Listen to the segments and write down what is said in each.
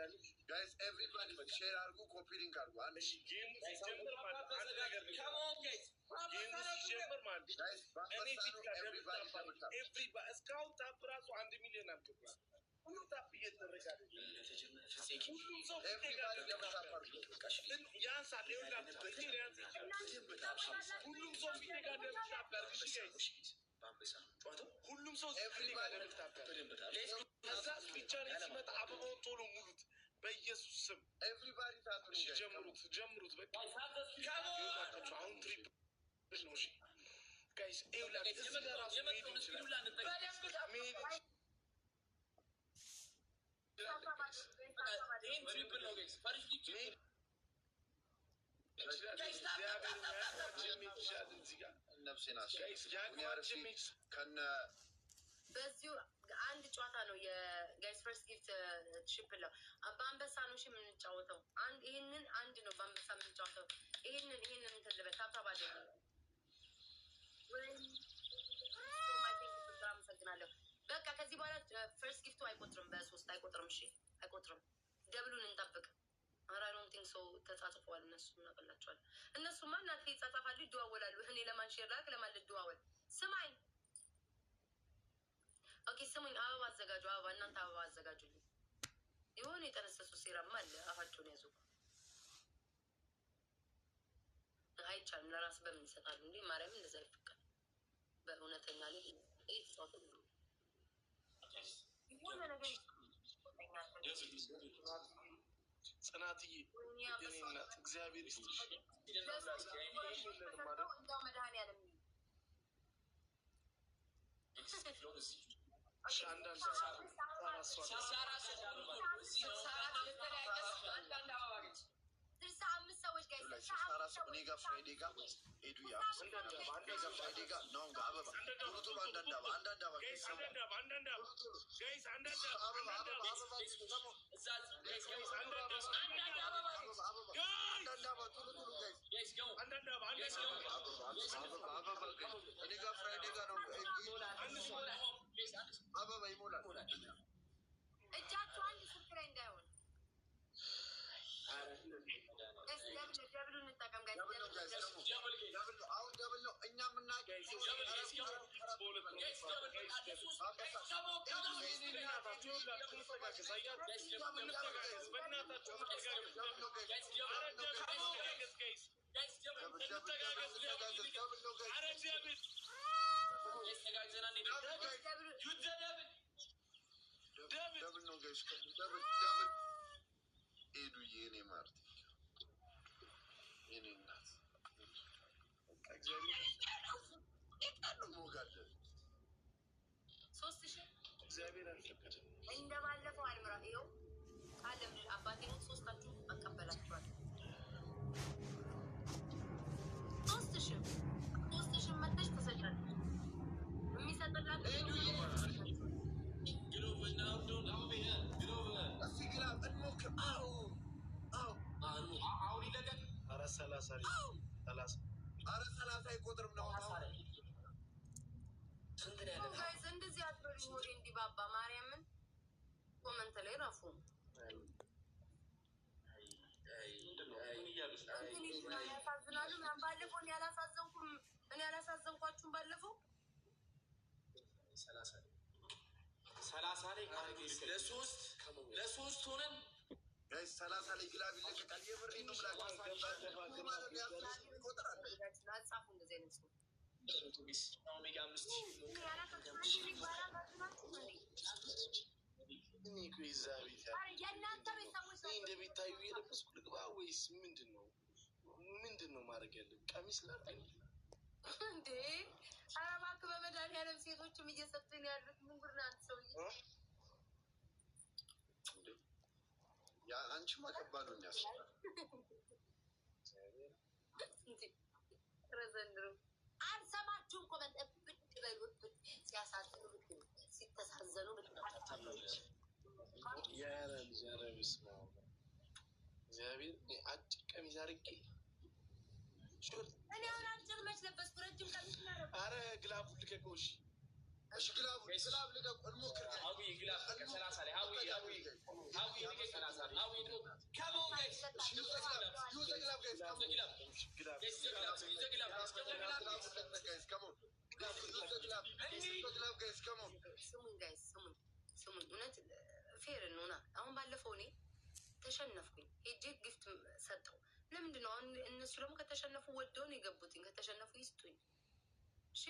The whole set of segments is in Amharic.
guys, everybody share argu, copy link argu. Game December man. Come on, guys. Game December man. Guys, everybody. Scout appraso 1 million amtopla. Hullum tap እየተደረጋለ ሁሉም ሰው ሲመጣ አበባውን ቶሎ ሙሉት በኢየሱስ ስም። ኤቭሪባዲ ጀምሩት በቃ አሁን ትሪፕ ነው። እሺ ጋይስ በዚሁ አንድ ጨዋታ ነው የጋይስ ፈርስት ጊፍት ሽፕል ነው። በአንበሳ ነው እሺ የምንጫወተው። ይሄንን አንድ ነው በአንበሳ የምንጫወተው። ይሄንን እንትን ልበል ታብታብ አድርጉ። አመሰግናለሁ። በቃ ከዚህ በኋላ ፈርስት ጊፍቱ አይቆጥርም፣ በ3 አይቆጥርም። እሺ አይቆጥርም። ደብሉን እንጠብቅ። አራሮን ቲንክ ሰው ተጻጽፈዋል። እነሱ እናቀላቸዋል። እነሱማ እናት ይጻጻፋሉ፣ ይደዋወላሉ። እኔ ለማን ሼር ላክ ለማን ልደዋወል? ስማኝ ኦኬ ስሙኝ። አበባ አዘጋጁ። አበባ እናንተ አበባ አዘጋጁልኝ። የሆነ የጠነሰሱ ሴራማ አለ። አፋቸውን ያዙ። አይቻልም። ለራስ በምን ይሰጣሉ እንዴ? ማርያም እንደዛ ይፈቀድ። በእውነተኛ ላይ እየተጫወቱ ነው። ጽናትዬ የኔ እናት እግዚአብሔር ይስጥሽ። እንደው መድኃኒዓለም ሰዎች እጃቸው አንድ ስልክ ላይ እንዳይሆን ደብሉን እንጠቀም። አሁን ደብል ነው እኛ ሄዱ የኔ ማርቲ የኔ እናት ሶስት ሺህ እግዚአብሔር አልፈቀደም። እንደባለፈው አልምራ ይኸው ካለም አባቴ ሞት ሶስታችሁ አቀበላችኋል። 3000 መጥተሽ ተሰጫለች። የሚሰጥላት አይቆጥርም ነው። እንደዚህ አትበሉኝ። ወሬ እንዲባባ ማርያምን ኮመንት ላይ ራፉ ያሳዝናሉ። ባለፈው እኔ ያላሳዘንኳችሁም ባለፈው 30 ላይ ለሶስት ሆነን 30 ላይ ግላብ ይለቀቃል። የምሬ ነው ላጻፉ እንደዚህ አይነት ሰው እንደሚታዩ የለበስኩ ልግባ ወይስ ምንድን ነው ማድረግ ያለን? ቀሚስ ላርገኝ እንዴ? ኧረ እባክህ በመድኃኒዓለም ሴቶችም እየሰጡኝ ያሉት ምንጉር ናት ሰውዬ። አንቺ ማከባዱ ዘንድሮ አልሰማችሁም? ኮመንት በሉት ሲያሳዝኑ ሲተሳዘኑ እግዚአብሔር አጭር ቀሚስ አድርጌ እኔ አሁን አጭር መች ለበስኩ? ረጅም ቀሚስ ነው። ኧረ ግላቡ ልቀቀው። እሺ ግላቡ ልቀቀው። እንሞክር። 30 ላይ ስሙኝ እውነት ፌር እንሆና። አሁን ባለፈው እኔ ተሸነፍኩኝ ሄጄ ጊፍት ሰጠው። ለምንድን ነው አሁን እነሱ ደግሞ ከተሸነፉ ወደውን የገቡትኝ? ከተሸነፉ ይስጡኝ። እሺ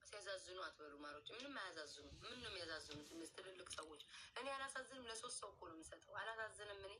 ሲያዛዝኑ አትበሉ ማሮች። ምንም አያዛዝኑ። ምን ነው የሚያዛዝኑት? እነዚህ ትልልቅ ሰዎች። እኔ አላሳዝንም። ለ3 ሰው እኮ ነው የምሰጠው። አላሳዝንም እኔ